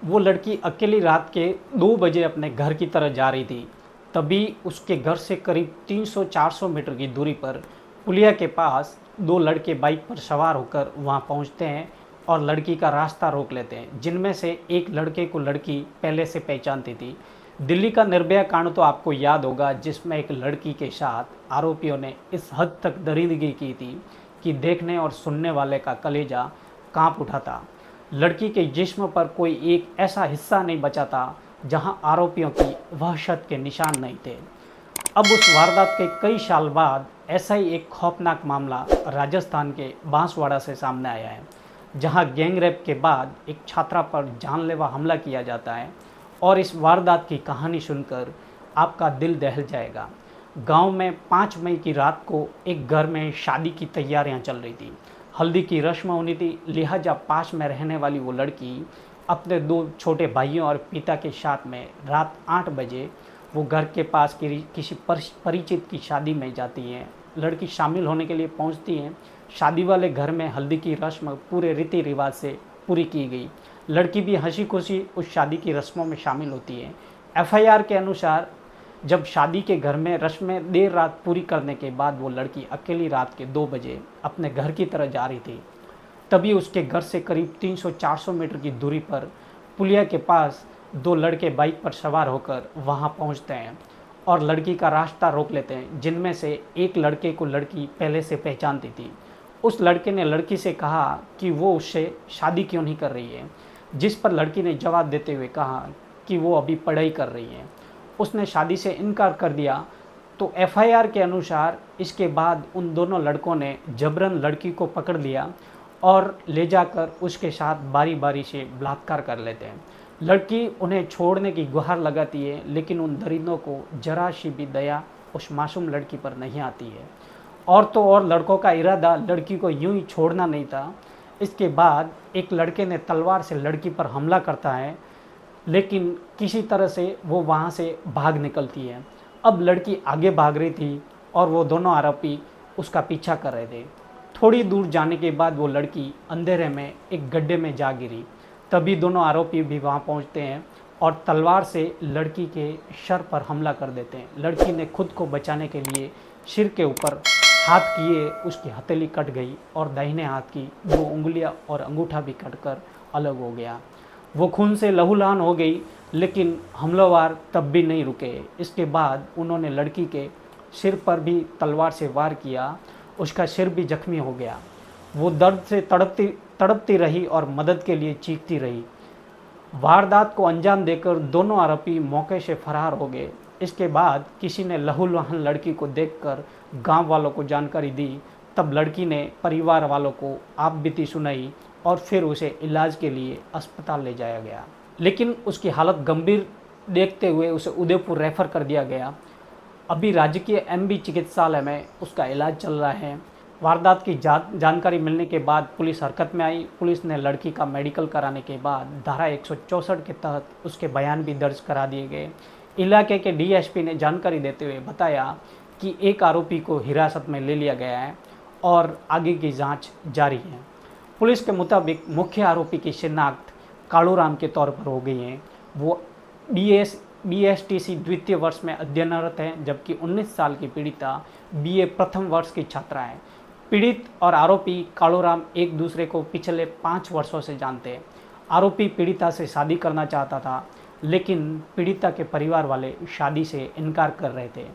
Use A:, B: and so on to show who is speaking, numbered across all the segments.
A: वो लड़की अकेली रात के 2 बजे अपने घर की तरफ जा रही थी। तभी उसके घर से करीब 300-400 मीटर की दूरी पर पुलिया के पास 2 लड़के बाइक पर सवार होकर वहाँ पहुँचते हैं और लड़की का रास्ता रोक लेते हैं, जिनमें से एक लड़के को लड़की पहले से पहचानती थी। दिल्ली का निर्भया कांड तो आपको याद होगा, जिसमें एक लड़की के साथ आरोपियों ने इस हद तक दरिंदगी की थी कि देखने और सुनने वाले का कलेजा कांप उठा था। लड़की के जिस्म पर कोई एक ऐसा हिस्सा नहीं बचा था जहां आरोपियों की वहशत के निशान नहीं थे। अब उस वारदात के कई साल बाद ऐसा ही एक खौफनाक मामला राजस्थान के बांसवाड़ा से सामने आया है, जहां गैंग रेप के बाद एक छात्रा पर जानलेवा हमला किया जाता है। और इस वारदात की कहानी सुनकर आपका दिल दहल जाएगा। गांव में 5 मई की रात को एक घर में शादी की तैयारियां चल रही थी। हल्दी की रस्म होनी थी, लिहाजा पास में रहने वाली वो लड़की अपने 2 छोटे भाइयों और पिता के साथ में रात 8 बजे वो घर के पास की किसी परिचित की शादी में जाती है। लड़की शामिल होने के लिए पहुंचती है। शादी वाले घर में हल्दी की रस्म पूरे रीति रिवाज से पूरी की गई। लड़की भी हंसी खुशी उस शादी की रस्मों में शामिल होती है। एफआईआर के अनुसार जब शादी के घर में रस्में देर रात पूरी करने के बाद वो लड़की अकेली रात के 2 बजे अपने घर की तरफ जा रही थी, तभी उसके घर से करीब 300-400 मीटर की दूरी पर पुलिया के पास 2 लड़के बाइक पर सवार होकर वहां पहुंचते हैं और लड़की का रास्ता रोक लेते हैं, जिनमें से एक लड़के को लड़की पहले से पहचानती थी। उस लड़के ने लड़की से कहा कि वो उससे शादी क्यों नहीं कर रही है, जिस पर लड़की ने जवाब देते हुए कहा कि वो अभी पढ़ाई कर रही है। उसने शादी से इनकार कर दिया। तो एफआईआर के अनुसार इसके बाद उन दोनों लड़कों ने जबरन लड़की को पकड़ लिया और ले जाकर उसके साथ बारी बारी से बलात्कार कर लेते हैं। लड़की उन्हें छोड़ने की गुहार लगाती है, लेकिन उन दरिंदों को जरा सी भी दया उस मासूम लड़की पर नहीं आती है। और तो और लड़कों का इरादा लड़की को यूं ही छोड़ना नहीं था। इसके बाद एक लड़के ने तलवार से लड़की पर हमला करता है, लेकिन किसी तरह से वो वहाँ से भाग निकलती है। अब लड़की आगे भाग रही थी और वो दोनों आरोपी उसका पीछा कर रहे थे। थोड़ी दूर जाने के बाद वो लड़की अंधेरे में एक गड्ढे में जा गिरी। तभी दोनों आरोपी भी वहाँ पहुँचते हैं और तलवार से लड़की के सर पर हमला कर देते हैं। लड़की ने खुद को बचाने के लिए सिर के ऊपर हाथ किए, उसकी हथेली कट गई और दाहिने हाथ की 2 उंगलियां और अंगूठा भी कटकर अलग हो गया। वो खून से लहूलुहान हो गई, लेकिन हमलावर तब भी नहीं रुके। इसके बाद उन्होंने लड़की के सिर पर भी तलवार से वार किया। उसका सिर भी जख्मी हो गया। वो दर्द से तड़पती रही और मदद के लिए चीखती रही। वारदात को अंजाम देकर दोनों आरोपी मौके से फरार हो गए। इसके बाद किसी ने लहूलुहान लड़की को देखकर गांव वालों को जानकारी दी। तब लड़की ने परिवार वालों को आप बीती सुनाई और फिर उसे इलाज के लिए अस्पताल ले जाया गया, लेकिन उसकी हालत गंभीर देखते हुए उसे उदयपुर रेफर कर दिया गया। अभी राजकीय एमबी चिकित्सालय में उसका इलाज चल रहा है। वारदात की जानकारी मिलने के बाद पुलिस हरकत में आई। पुलिस ने लड़की का मेडिकल कराने के बाद धारा 164 के तहत उसके बयान भी दर्ज करा दिए गए। इलाके के डीएसपी ने जानकारी देते हुए बताया कि एक आरोपी को हिरासत में ले लिया गया है और आगे की जांच जारी है। पुलिस के मुताबिक मुख्य आरोपी की शिनाख्त कालूराम के तौर पर हो गई है। वो बीएसटीसी द्वितीय वर्ष में अध्ययनरत है, जबकि 19 साल की पीड़िता बीए प्रथम वर्ष की छात्रा है। पीड़ित और आरोपी कालूराम एक दूसरे को पिछले 5 वर्षों से जानते हैं। आरोपी पीड़िता से शादी करना चाहता था, लेकिन पीड़िता के परिवार वाले शादी से इनकार कर रहे थे।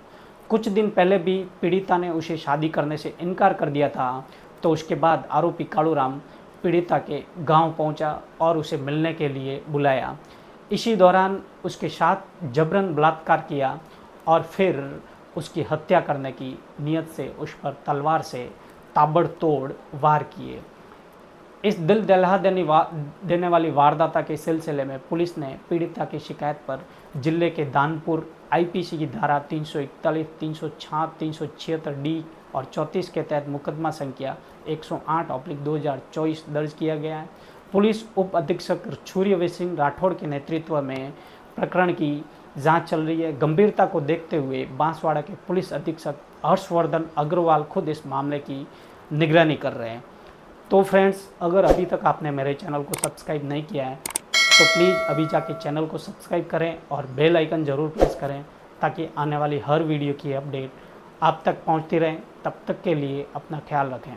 A: कुछ दिन पहले भी पीड़िता ने उसे शादी करने से इनकार कर दिया था। तो उसके बाद आरोपी कालूराम पीड़िता के गांव पहुंचा और उसे मिलने के लिए बुलाया। इसी दौरान उसके साथ जबरन बलात्कार किया और फिर उसकी हत्या करने की नीयत से उस पर तलवार से ताबड़तोड़ वार किए। इस दिल दहला देने वाली वारदात के सिलसिले में पुलिस ने पीड़िता की शिकायत पर जिले के दानपुर आईपीसी की धारा 341, 306, 376 डी और 34 के तहत मुकदमा संख्या 108/2024 दर्ज किया गया है। पुलिस उप अधीक्षक सूर्यवीर सिंह राठौड़ के नेतृत्व में प्रकरण की जांच चल रही है। गंभीरता को देखते हुए बांसवाड़ा के पुलिस अधीक्षक हर्षवर्धन अग्रवाल खुद इस मामले की निगरानी कर रहे हैं। तो फ्रेंड्स, अगर अभी तक आपने मेरे चैनल को सब्सक्राइब नहीं किया है तो प्लीज़ अभी जाके चैनल को सब्सक्राइब करें और बेल आइकन ज़रूर प्रेस करें ताकि आने वाली हर वीडियो की अपडेट आप तक पहुंचती रहे। तब तक के लिए अपना ख्याल रखें।